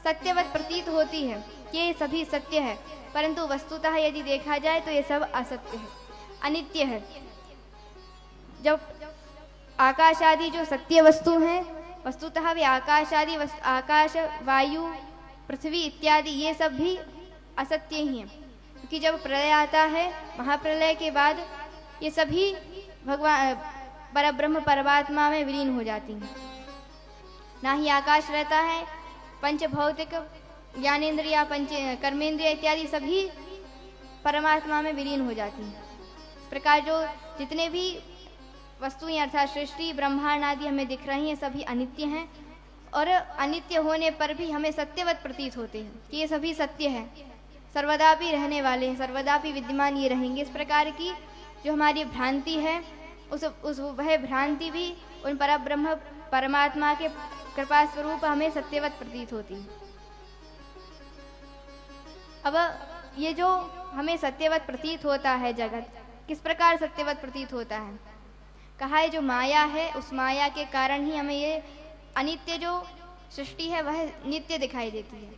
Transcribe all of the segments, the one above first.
सत्यवत प्रतीत होती है कि ये सभी सत्य है, परंतु वस्तुतः यदि देखा जाए तो ये सब असत्य है, अनित्य है। जब आकाश आदि जो सत्य वस्तु हैं, वस्तुतः वे आकाश आदि आकाश, वायु, पृथ्वी इत्यादि ये सब भी असत्य ही हैं, क्योंकि जब प्रलय आता है, महाप्रलय के बाद ये सभी भगवान परब्रह्म परमात्मा में विलीन हो जाती हैं। ना ही आकाश रहता है, पंच भौतिक ज्ञानेन्द्रिया, पंच कर्मेंद्रिय इत्यादि सभी परमात्मा में विलीन हो जाती हैं। इस प्रकार जो जितने भी वस्तुएं अर्थात सृष्टि ब्रह्मांड आदि हमें दिख रही हैं, सभी अनित्य हैं, और अनित्य होने पर भी हमें सत्यवत प्रतीत होते हैं कि ये सभी सत्य है, सर्वदा भी रहने वाले हैं, सर्वदा भी विद्यमान ये रहेंगे। इस प्रकार की जो हमारी भ्रांति है, उस वह भ्रांति भी उन परब्रह्म परमात्मा के कृपा स्वरूप हमें सत्यवत प्रतीत होती है। अब ये जो हमें सत्यवत प्रतीत होता है जगत, किस प्रकार सत्यवत प्रतीत होता है? कहा है जो माया है, उस माया के कारण ही हमें ये अनित्य जो सृष्टि है वह नित्य दिखाई देती है।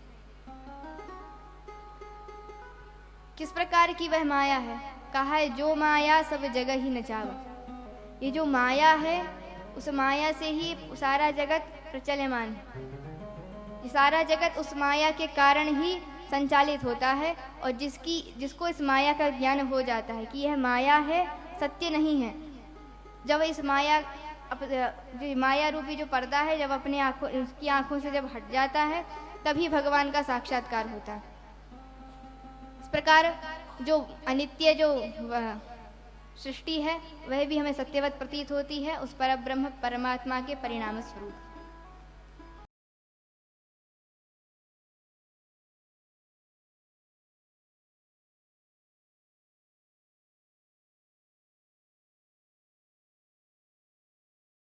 किस प्रकार की वह माया है? कहा है जो माया सब जगह ही नचावा। ये जो माया है, उस माया से ही सारा जगत प्रचलमान है। ये सारा जगत उस माया के कारण ही संचालित होता है, और जिसको इस माया का ज्ञान हो जाता है कि यह माया है, सत्य नहीं है, जब इस माया रूपी जो पर्दा है जब उसकी आंखों से जब हट जाता है, तभी भगवान का साक्षात्कार होता है। इस प्रकार जो अनित्य जो सृष्टि है वह भी हमें सत्यवत प्रतीत होती है, उस परब्रह्म परमात्मा के परिणाम स्वरूप।